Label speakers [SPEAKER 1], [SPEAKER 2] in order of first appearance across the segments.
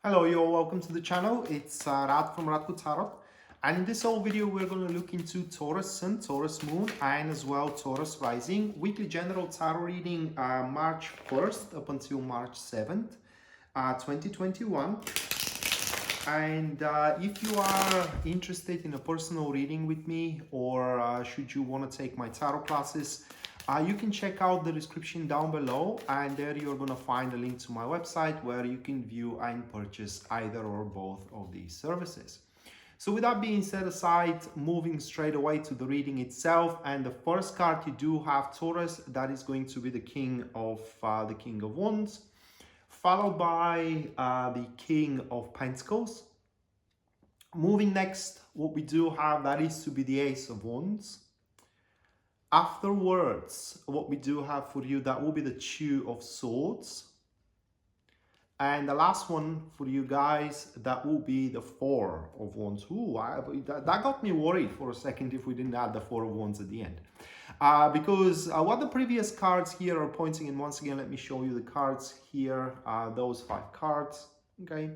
[SPEAKER 1] Hello, you're welcome to the channel. It's Rad from Radko Tarot. And in this whole video, we're going to look into Taurus Sun, Taurus Moon, and as well Taurus Rising. Weekly general tarot reading March 1st up until March 7th, 2021. And if you are interested in a personal reading with me, or should you want to take my tarot classes, you can check out the description down below, and there you're going to find a link to my website where you can view and purchase either or both of these services. So with that being set aside, moving straight away to the reading itself, and the first card you do have Taurus, that is going to be the King of Wands, followed by the King of Pentacles. Moving next, what we do have, that is to be the Ace of Wands. Afterwards, what we do have for you, that will be the Two of Swords. And the last one for you guys, that will be the Four of Wands. Ooh, that got me worried for a second if we didn't add the Four of Wands at the end. Because what the previous cards here are pointing, and once again, let me show you the cards here, those 5 cards, okay?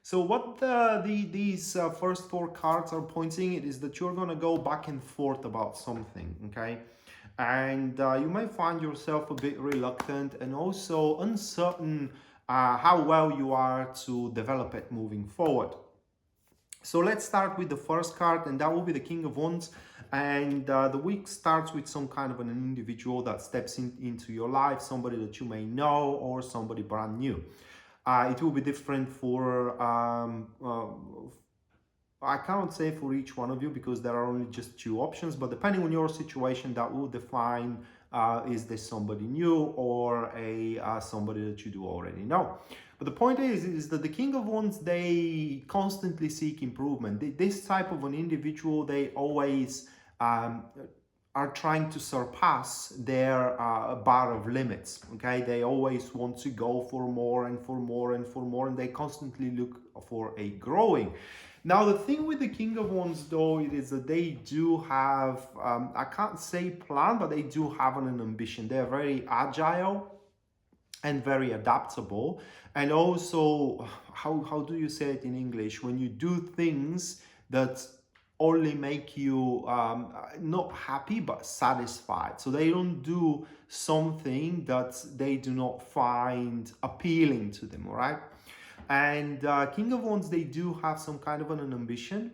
[SPEAKER 1] So what these first 4 cards are pointing, it is that you're going to go back and forth about something, okay? And you may find yourself a bit reluctant and also uncertain how well you are to develop it moving forward. So let's start with the first card, and that will be the King of Wands. And the week starts with some kind of an individual that steps into your life, somebody that you may know or somebody brand new. It will be different for, I can't say for each one of you because there are only just 2 options, but depending on your situation, that will define is this somebody new or somebody that you do already know. But the point is that the King of Wands, they constantly seek improvement. This type of an individual, they always are trying to surpass their bar of limits, okay? They always want to go for more and for more and for more, and they constantly look for a growing. Now, the thing with the King of Wands, though, it is that they do have, I can't say plan, but they do have an ambition. They're very agile and very adaptable. And also, how do you say it in English? When you do things that only make you not happy but satisfied. So they don't do something that they do not find appealing to them, all right? And King of Wands, they do have some kind of an ambition.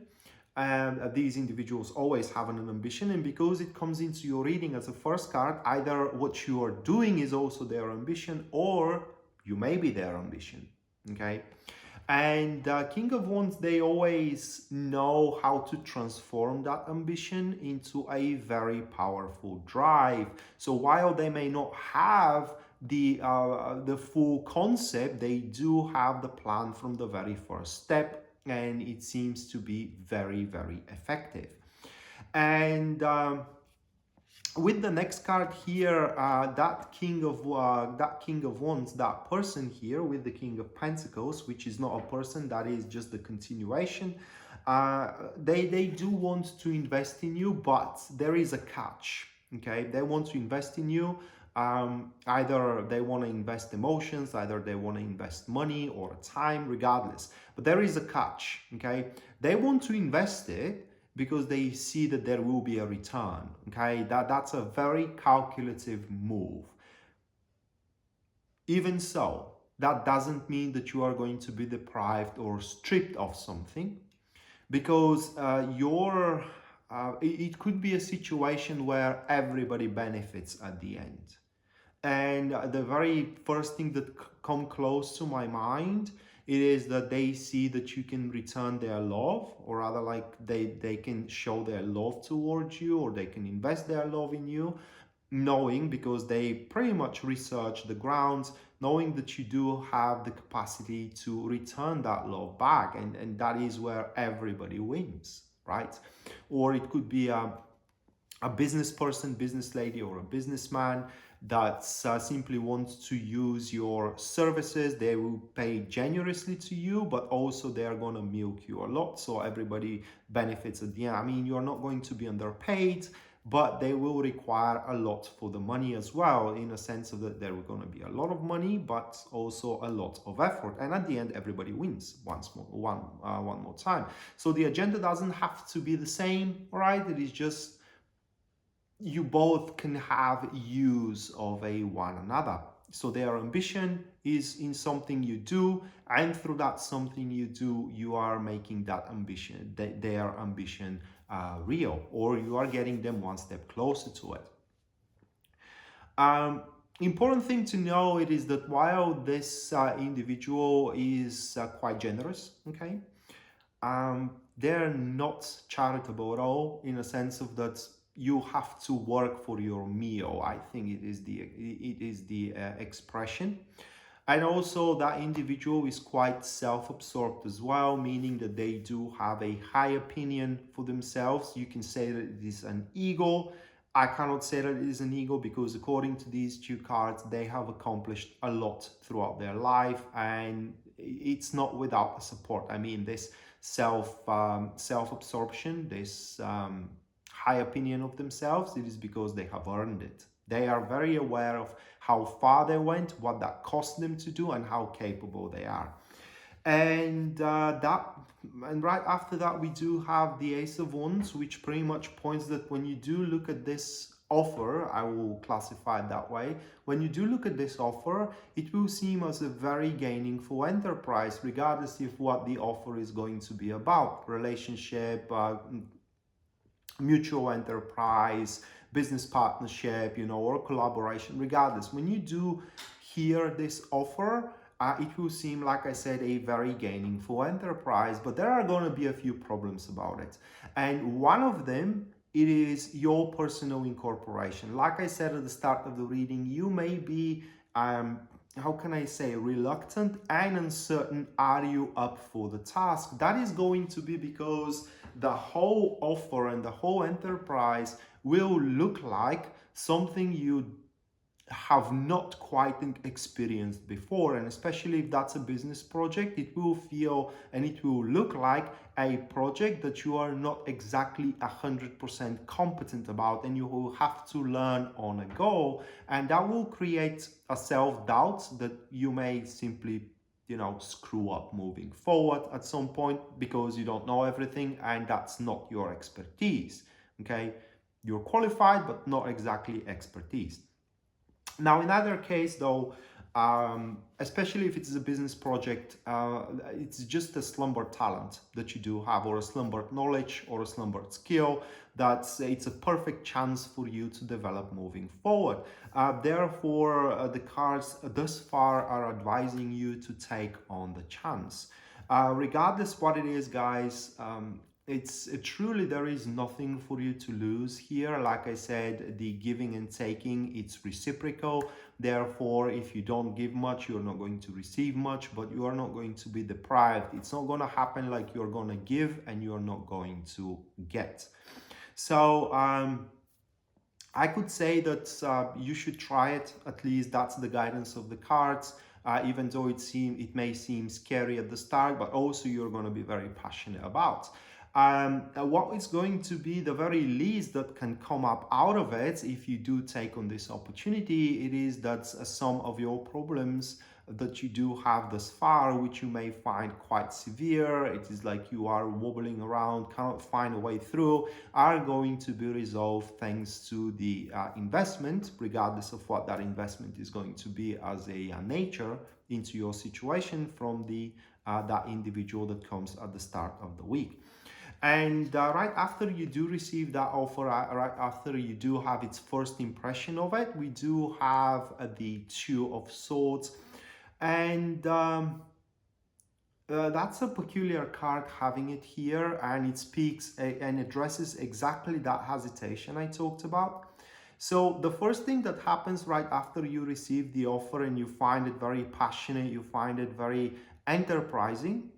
[SPEAKER 1] And these individuals always have an ambition, and because it comes into your reading as a first card, either what you are doing is also their ambition, or you may be their ambition, okay? And King of Wands, they always know how to transform that ambition into a very powerful drive. So while they may not have the full concept, they do have the plan from the very first step, and it seems to be very, very effective. And with the next card here, that King of Wands, that person here with the King of Pentacles, which is not a person, that is just the continuation. They do want to invest in you, but there is a catch. Okay, they want to invest in you. Either they want to invest emotions, either they want to invest money or time, regardless. But there is a catch. Okay, they want to invest it because they see that there will be a return, okay? That's a very calculative move. Even so, that doesn't mean that you are going to be deprived or stripped of something, because it could be a situation where everybody benefits at the end. And the very first thing that come close to my mind, it is that they see that you can return their love, or rather like they can show their love towards you, or they can invest their love in you, knowing, because they pretty much research the grounds, knowing that you do have the capacity to return that love back, and that is where everybody wins, right? Or it could be a business person, business lady, or a businessman that simply wants to use your services. They will pay generously to you, but also they are going to milk you a lot, so everybody benefits at the end. I mean, you're not going to be underpaid, but they will require a lot for the money as well, in a sense of that there are going to be a lot of money, but also a lot of effort. And at the end, everybody wins one more time. So the agenda doesn't have to be the same, right? It is just you both can have use of a one another. So their ambition is in something you do, and through that something you do, you are making that ambition, their ambition, real, or you are getting them one step closer to it. Important thing to know it is that while this individual is quite generous, okay, they're not charitable at all, in a sense of that you have to work for your meal. I think it is the expression. And also that individual is quite self-absorbed as well, meaning that they do have a high opinion for themselves. You can say that it is an ego. I cannot say that it is an ego, because according to these two cards, they have accomplished a lot throughout their life, and it's not without support. I mean, this self-absorption, this high opinion of themselves, it is because they have earned it. They are very aware of how far they went, what that cost them to do, and how capable they are. And right after that, we do have the Ace of Wands, which pretty much points that when you do look at this offer, I will classify it that way. When you do look at this offer, it will seem as a very gainful enterprise, regardless of what the offer is going to be about. Relationship, mutual enterprise, business partnership, or collaboration. Regardless, when you do hear this offer, it will seem, like I said, a very gainful enterprise, but there are going to be a few problems about it. And one of them, it is your personal incorporation. Like I said at the start of the reading, you may be, how can I say, reluctant and uncertain. Are you up for the task? That is going to be because the whole offer and the whole enterprise will look like something you have not quite experienced before, and especially if that's a business project, it will feel and it will look like a project that you are not exactly 100% competent about, and you will have to learn on a go, and that will create a self-doubt that you may simply screw up moving forward at some point, because you don't know everything and that's not your expertise. Okay, you're qualified but not exactly expertise. Now, in either case, though, especially if it's a business project, it's just a slumbered talent that you do have, or a slumbered knowledge, or a slumbered skill. It's a perfect chance for you to develop moving forward. Therefore, the cards thus far are advising you to take on the chance. Regardless what it is, guys, it's truly, there is nothing for you to lose here. Like I said, the giving and taking, it's reciprocal. Therefore, if you don't give much, you're not going to receive much, but you are not going to be deprived. It's not going to happen like you're going to give and you're not going to get. So I could say that you should try it. At least that's the guidance of the cards. Even though it may seem scary at the start, but also you're going to be very passionate about. What is going to be the very least that can come up out of it, if you do take on this opportunity, it is that some of your problems that you do have thus far, which you may find quite severe, it is like you are wobbling around, cannot find a way through, are going to be resolved thanks to the investment, regardless of what that investment is going to be as a nature into your situation from the that individual that comes at the start of the week. And right after you do receive that offer, right after you do have its first impression of it, we do have the Two of Swords. And that's a peculiar card having it here, and it speaks and addresses exactly that hesitation I talked about. So the first thing that happens right after you receive the offer and you find it very passionate, you find it very enterprising,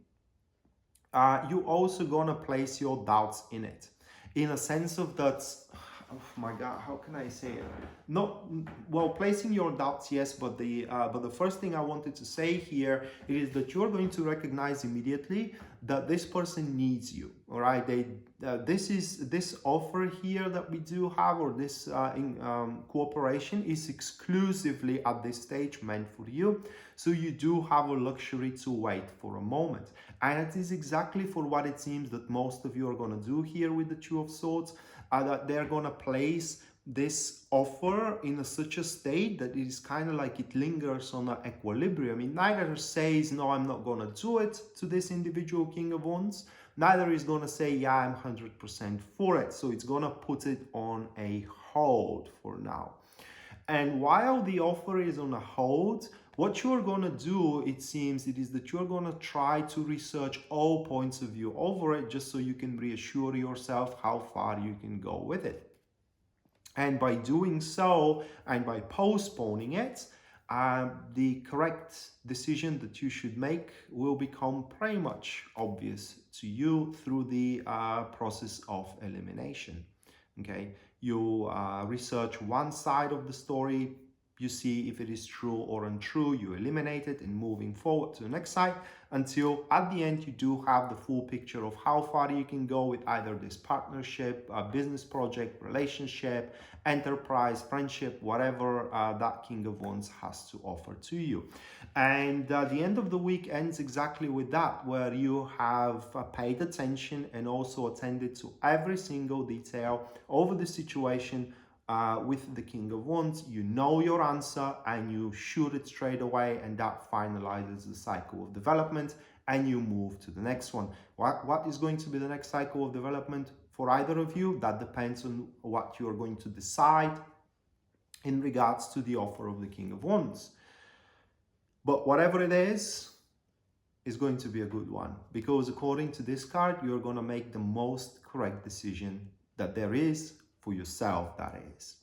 [SPEAKER 1] you're also gonna place your doubts in it, in a sense of that, oh my God, how can I say it? Not well, placing your doubts, yes, but the first thing I wanted to say here is that you're going to recognize immediately that this person needs you. All right, this offer here that we do have, or this cooperation, is exclusively at this stage meant for you. So you do have a luxury to wait for a moment, and it is exactly for what it seems that most of you are going to do here with the Two of Swords. That they're going to place this offer in such a state that it is kind of like it lingers on an equilibrium. It neither says, no, I'm not going to do it to this individual King of Wands, neither is going to say, yeah, I'm 100% for it. So it's going to put it on a hold for now. And while the offer is on a hold, what you're going to do, it seems, it is that you're going to try to research all points of view over it, just so you can reassure yourself how far you can go with it. And by doing so, and by postponing it, the correct decision that you should make will become pretty much obvious to you through the process of elimination. Okay, you research one side of the story, you see if it is true or untrue, you eliminate it, and moving forward to the next side, until at the end you do have the full picture of how far you can go with either this partnership, business project, relationship, enterprise, friendship, whatever that King of Wands has to offer to you. And the end of the week ends exactly with that, where you have paid attention and also attended to every single detail over the situation with the King of Wands. You know your answer and you shoot it straight away, and that finalizes the cycle of development, and you move to the next one. What is going to be the next cycle of development for either of you? That depends on what you are going to decide in regards to the offer of the King of Wands. But whatever it is going to be a good one, because according to this card, you're going to make the most correct decision that there is for yourself, that is.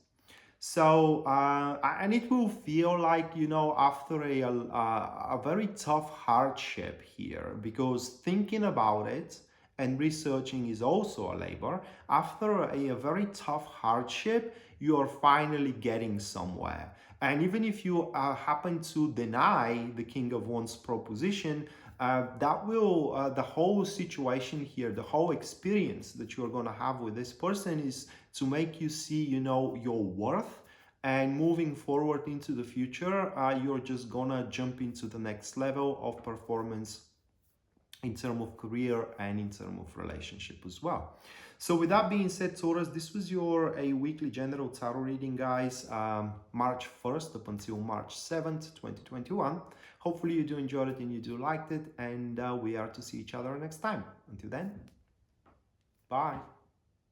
[SPEAKER 1] So, and it will feel like, you know, after a very tough hardship here, because thinking about it and researching is also a labor. After a very tough hardship, you are finally getting somewhere. And even if you happen to deny the King of Wands proposition, that will, the whole situation here, the whole experience that you're going to have with this person is to make you see, you know, your worth. And moving forward into the future, you're just gonna jump into the next level of performance in terms of career and in terms of relationship as well. So with that being said, Taurus, this was your weekly general tarot reading, guys, March 1st up until March 7th, 2021. Hopefully you do enjoy it and you do like it, and we are to see each other next time. Until then, bye.